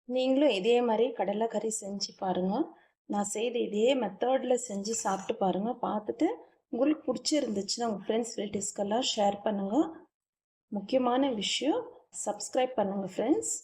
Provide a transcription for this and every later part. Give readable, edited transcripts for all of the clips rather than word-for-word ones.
நீங்களும் இதே மாதிரி கடலைக்கறி செஞ்சு பாருங்கள். நான் செய்த இதே மெத்தடில் செஞ்சு சாப்பிட்டு பாருங்கள். பார்த்துட்டு உங்களுக்கு பிடிச்சிருந்துச்சுன்னா உங்கள் ஃப்ரெண்ட்ஸ் ரிலேட்டிவ்ஸ்க்கெல்லாம் ஷேர் பண்ணுங்கள். முக்கியமான விஷயம் சப்ஸ்கிரைப் பண்ணுங்கள் ஃப்ரெண்ட்ஸ்.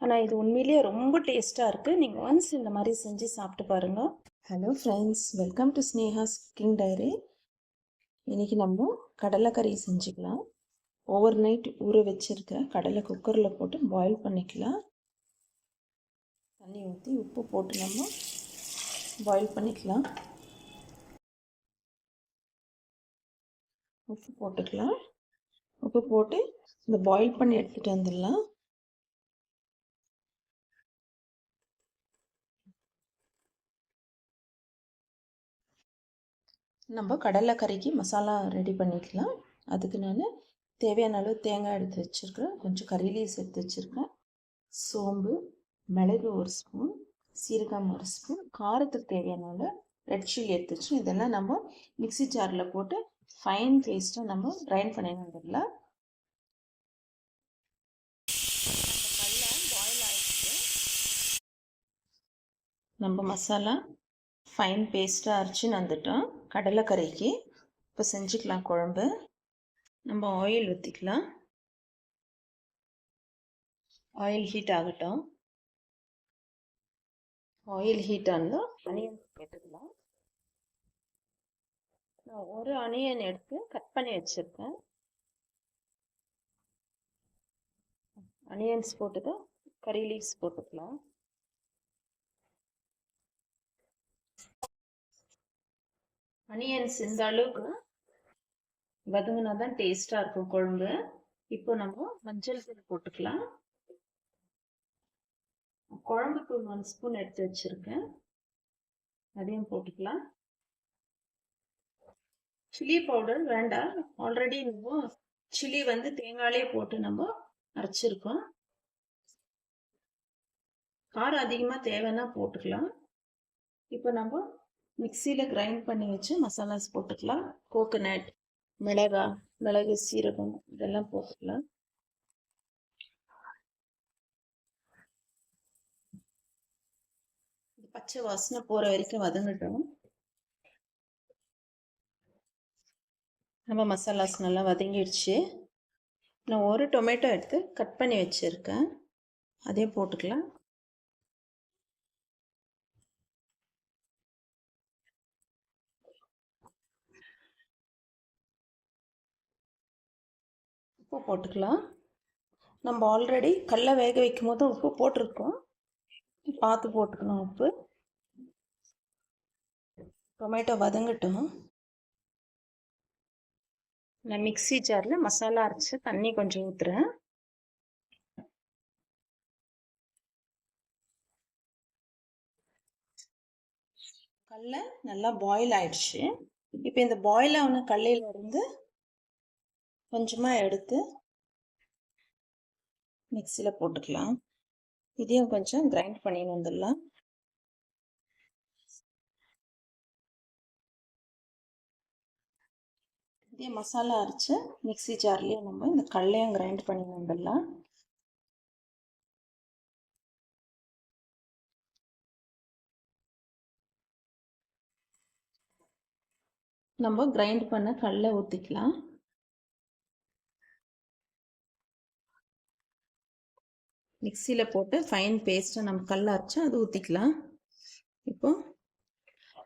ஆனால் இது உண்மையிலேயே ரொம்ப டேஸ்ட்டாக இருக்குது. நீங்கள் ஒன்ஸ் இந்த மாதிரி செஞ்சு சாப்பிட்டு பாருங்கள். Hello friends, welcome to Sneha cooking diary. இன்றைக்கி நம்ம கடலைக்கறி செஞ்சுக்கலாம். ஓவர் நைட் ஊற வச்சுருக்க கடலை குக்கரில் போட்டு பாயில் பண்ணிக்கலாம். தண்ணி ஊற்றி உப்பு போட்டு நம்ம பாயில் பண்ணிக்கலாம். உப்பு போட்டுக்கலாம். உப்பு போட்டு இந்த பாயில் பண்ணி எடுத்துகிட்டு வந்துடலாம். நம்ம கடலைக்கறிக்கு மசாலா ரெடி பண்ணிக்கலாம். அதுக்கு நான் தேவையான அளவு தேங்காய் எடுத்து வச்சுருக்கிறேன். கொஞ்சம் கறி லீவ்ஸ் எடுத்து வச்சுருக்கேன். சோம்பு, மிளகு 1 ஸ்பூன், சீரகம் 1 ஸ்பூன், காரத்துக்கு தேவையான அளவு ரெட் சில்லி எடுத்து வச்சு இதெல்லாம் நம்ம மிக்சி ஜாரில் போட்டு ஃபைன் பேஸ்ட்டாக நம்ம கிரைண்ட் பண்ணி வந்துடலாம். நம்ம மசாலா ஃபைன் பேஸ்ட்டாக அரைச்சின்னு வந்துட்டோம் கடலைக்கறிக்கு. இப்போ செஞ்சுக்கலாம் குழம்பு. நம்ம ஆயில் ஊற்றிக்கலாம். ஆயில் ஹீட் ஆகட்டும். ஆயில் ஹீட் ஆனதும் அனியன் எடுத்துக்கலாம். நான் ஒரு அனியன் எடுத்து கட் பண்ணி வச்சுருக்கேன். அனியன்ஸ் போட்டு கறி லீவ்ஸ் போட்டுக்கலாம். அனியன்ஸ் இந்த அளவுக்கு வதங்கினா தான் டேஸ்ட்டாக இருக்கும் குழம்பு. இப்போ நம்ம மஞ்சள் தூள் போட்டுக்கலாம். குழம்பு தூள் 1 ஸ்பூன் எடுத்து வச்சுருக்கேன், அதையும் போட்டுக்கலாம். சில்லி பவுடர் வேண்டாம், ஆல்ரெடி நம்ம சில்லி வந்து தேங்காயிலே போட்டு நம்ம அரைச்சிருக்கோம். காரம் அதிகமாக தேவைன்னா போட்டுக்கலாம். இப்போ நம்ம மிக்சியில் கிரைண்ட் பண்ணி வச்சு மசாலாஸ் போட்டுக்கலாம். கோகோனட், மிளகு, சீரகம் இதெல்லாம் போட்டுக்கலாம். பச்சை வாசனை போகிற வரைக்கும் வதங்கட்டும். நம்ம மசாலாஸ் நல்லா வதங்கிடுச்சு. நான் ஒரு டொமேட்டோ எடுத்து கட் பண்ணி வச்சுருக்கேன், அதையும் போட்டுக்கலாம். உப்பு போட்டுக்கலாம். நம்ம ஆல்ரெடி கடலை வேக வைக்கும் போது உப்பு போட்டிருக்கோம், பார்த்து போட்டுக்கணும் உப்பு. டொமேட்டோ வதங்கட்டும். நான் மிக்சி ஜாரில் மசாலா அரைச்சி தண்ணி கொஞ்சம் ஊற்றுறேன். கடலை நல்லா பாயில் ஆயிடுச்சு. இப்போ இந்த பாயில் ஆன கடலையில இருந்து கொஞ்சமாக எடுத்து மிக்சியில் போட்டுக்கலாம். இதையும் கொஞ்சம் கிரைண்ட் பண்ணின்னு வந்துடலாம். இதே மசாலா அரைச்சி மிக்சி ஜார்லேயே நம்ம இந்த கடலையும் கிரைண்ட் பண்ணி வந்துடலாம். நம்ம கிரைண்ட் பண்ண கடலை ஊற்றிக்கலாம். மிக்சியில் போட்டு ஃபைன் பேஸ்ட்டை நம்ம கடலை அரைச்சா அது ஊற்றிக்கலாம். இப்போ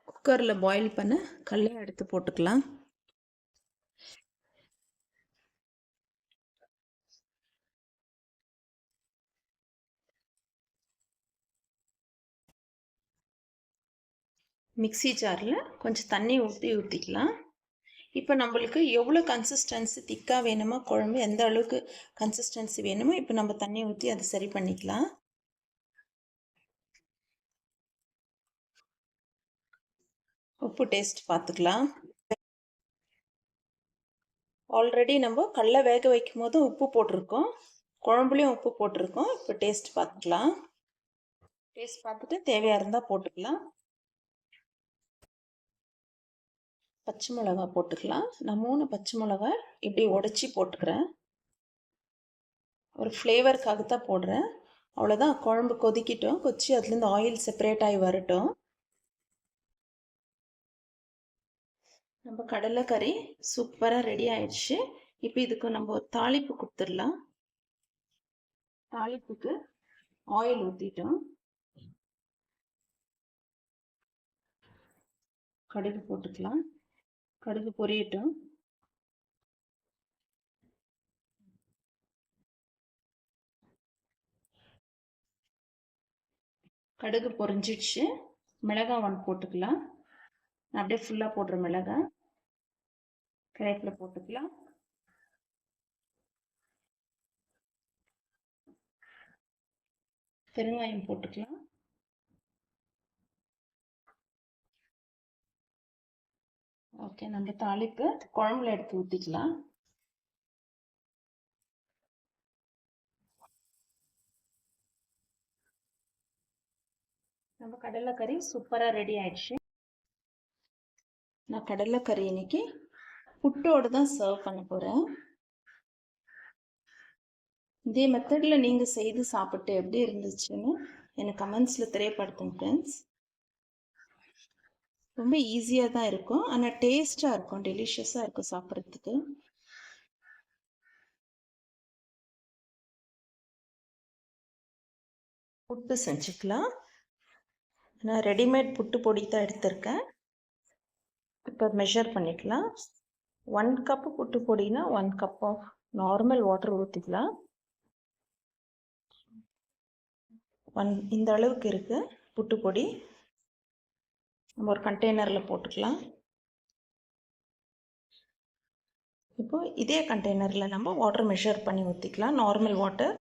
குக்கரில் பாயில் பண்ண கடலையை எடுத்து போட்டுக்கலாம். மிக்சி ஜாரில் கொஞ்சம் தண்ணி ஊற்றிக்கலாம். இப்போ நம்மளுக்கு எவ்வளோ கன்சிஸ்டன்சி திக்காக வேணுமோ, குழம்பு எந்த அளவுக்கு கன்சிஸ்டன்சி வேணுமோ இப்போ நம்ம தண்ணி ஊற்றி அதை சரி பண்ணிக்கலாம். உப்பு டேஸ்ட் பார்த்துக்கலாம். ஆல்ரெடி நம்ம கடலை வேக வைக்கும் போது உப்பு போட்டிருக்கோம், குழம்புலையும் உப்பு போட்டிருக்கோம். இப்போ டேஸ்ட் பார்த்துக்கலாம். டேஸ்ட் பார்த்துட்டு தேவையாக இருந்தால் போட்டுக்கலாம். பச்சை மிளகா போட்டுக்கலாம். நான் 3 பச்சை மிளகா இப்படி உடச்சி போட்டுக்கிறேன். ஒரு ஃப்ளேவருக்காக தான் போடுறேன். அவ்வளோதான், குழம்பு கொதிக்கிட்டோம். கொதிச்சு அதுலேருந்து ஆயில் செப்பரேட் ஆகி வரட்டும். நம்ம கடலைக்கறி சூப்பராக ரெடி ஆயிடுச்சு. இப்போ இதுக்கு நம்ம ஒரு தாளிப்பு கொடுத்துடலாம். தாளிப்புக்கு ஆயில் ஊற்றிட்டோம். கடுகு போட்டுக்கலாம். கடுகு பொரியட்டும். கடுகு பொரிஞ்சிடுச்சு. மிளகாய் ஒன்று போட்டுக்கலாம். நான் அப்படியே ஃபுல்லாக போடுற மிளகாய் கரைவேப்பிலை போட்டுக்கலாம். பெருங்காயம் போட்டுக்கலாம். ஓகே, நம்ம தாளிப்பு குழம்புல எடுத்து ஊற்றிக்கலாம். நம்ம கடலைக்கறி சூப்பராக ரெடி ஆயிடுச்சு. நான் கடலைக்கறி இன்னைக்கு புட்டோடு தான் சர்வ் பண்ண போகிறேன். இதே மெத்தடில் நீங்கள் செய்து சாப்பிட்டு எப்படி இருந்துச்சுன்னு எனக்கு கமெண்ட்ஸில் தெரியப்படுத்துங்க ஃப்ரெண்ட்ஸ். ரொம்ப ஈஸியாக தான் இருக்கும், ஆனால் டேஸ்ட்டாக இருக்கும், டெலிஷியஸாக இருக்கும் சாப்பிட்றதுக்கு. புட்டு செஞ்சுக்கலாம். நான் ரெடிமேட் புட்டு பொடி தான் எடுத்திருக்கேன். இப்போ மெஷர் பண்ணிக்கலாம். 1 கப்பு புட்டு பொடினா 1 கப் ஆஃப் நார்மல் வாட்டர் ஊற்றிக்கலாம். இந்த அளவுக்கு இருக்குது புட்டு பொடி. நம்ம ஒரு கண்டெய்னரில் போட்டுக்கலாம். இப்போ இதே கண்டெய்னரில் நம்ம வாட்டர் மெஷர் பண்ணி ஊற்றிக்கலாம். நார்மல் வாட்டர்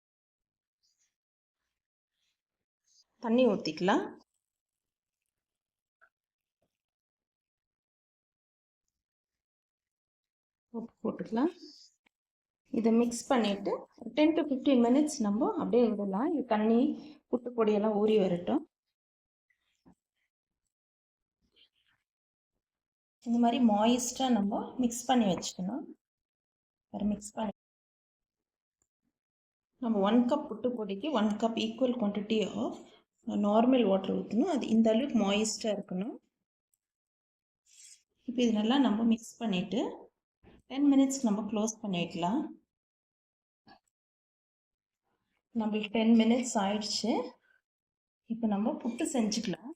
தண்ணி ஊற்றிக்கலாம். உப்பு போட்டுக்கலாம். இதை மிக்ஸ் பண்ணிவிட்டு 10 to 15 மினிட்ஸ் நம்ம அப்படியே விடலாம். இது தண்ணி புட்டு பொடியெல்லாம் ஊறி வரட்டும். இந்த மாதிரி மாய்ஸ்டாக நம்ம மிக்ஸ் பண்ணி வச்சுக்கணும். மிக்ஸ் பண்ணி நம்ம 1 கப் புட்டு பொடிக்கு 1 cup equal quantity of normal water ஊற்றணும். அது இந்த அளவுக்கு மாய்ஸ்டாக இருக்கணும். இப்போ இது நல்லா நம்ம மிக்ஸ் பண்ணிவிட்டு 10 மினிட்ஸ் நம்ம க்ளோஸ் பண்ணிடலாம். நம்மளுக்கு 10 மினிட்ஸ் ஆயிடுச்சு. இப்போ நம்ம புட்டு செஞ்சுக்கலாம்.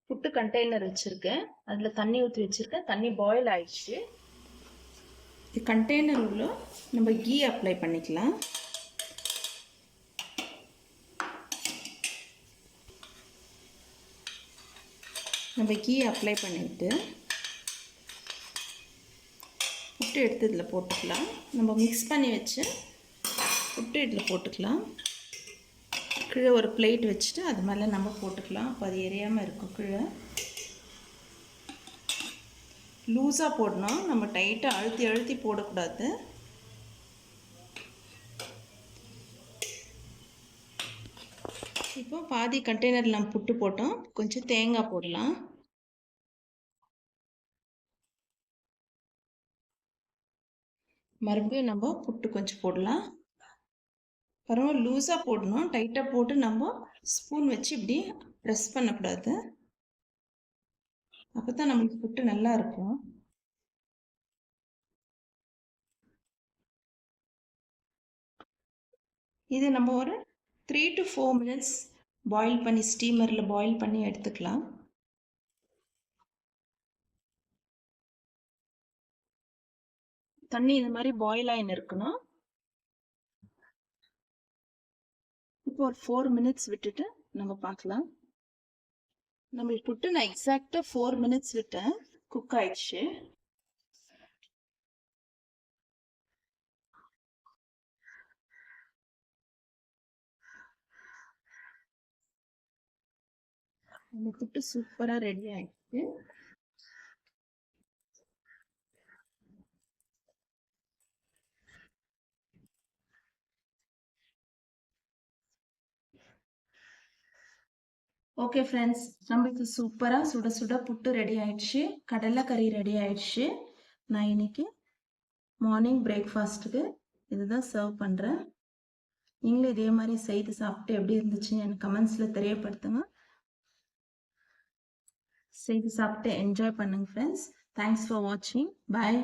புட்டு கண்டெய்னர் வச்சுருக்கேன், அதில் தண்ணி ஊற்றி வச்சுருக்கேன். தண்ணி பாயில் ஆயிடுச்சு. இது கண்டெய்னர் உள்ள நம்ம கீ அப்ளை பண்ணிக்கலாம். நம்ம கீ அப்ளை பண்ணிவிட்டு புட்டு எடுத்து இதில் போட்டுக்கலாம். நம்ம மிக்ஸ் பண்ணி வச்சு புட்டு இதில் போட்டுக்கலாம். கீழே ஒரு பிளேட் வச்சுட்டு அது மேலே நம்ம போட்டுக்கலாம். அப்போ அது எரியாமல் இருக்கும். கீழே லூஸாக போடணும், நம்ம டைட்டாக அழுத்தி அழுத்தி போடக்கூடாது. இப்போ பாதி கண்டெய்னரில் நம்ம புட்டு போட்டோம். கொஞ்சம் தேங்காய் போடலாம். மறுபடியும் நம்ம புட்டு கொஞ்சம் போடலாம். பரவாயில்ல, லூஸாக போடணும். டைட்டாக போட்டு நம்ம ஸ்பூன் வச்சு இப்படி ப்ரெஸ் பண்ணக்கூடாது. அப்போ தான் நம்மளுக்கு புட்டு நல்லா இருக்கும். இது நம்ம ஒரு 3 to 4 மினிட்ஸ் பாயில் பண்ணி ஸ்டீமரில் பாயில் பண்ணி எடுத்துக்கலாம். தண்ணி இந்த மாதிரி பாயில் ஆகின்னு இருக்கணும். இப்போ ஒரு 4 மினிட்ஸ் விட்டுட்டு நம்ம பார்க்கலாம். நம்மளுக்கு புட்டு நான் எக்ஸாக்டாக 4 மினிட்ஸ் விட்டேன், குக் ஆயிடுச்சு. நம்ம புட்டு சூப்பராக ரெடி ஆயிடுச்சு. ஓகே ஃப்ரெண்ட்ஸ், நம்மளுக்கு சூப்பராக சுட சுட புட்டு ரெடி ஆயிடுச்சு. கடலைக்கறி ரெடி ஆயிடுச்சு. நான் இன்னைக்கு மார்னிங் பிரேக்ஃபாஸ்ட்டுக்கு இதுதான் சர்வ் பண்ணுறேன். நீங்களும் இதே மாதிரி செய்து சாப்பிட்டு எப்படி இருந்துச்சுன்னு எனக்கு கமெண்ட்ஸில் தெரியப்படுத்துங்க. செய்து சாப்பிட்டு என்ஜாய் பண்ணுங்க ஃப்ரெண்ட்ஸ். தேங்க்ஸ் ஃபார் வாட்சிங். பாய்.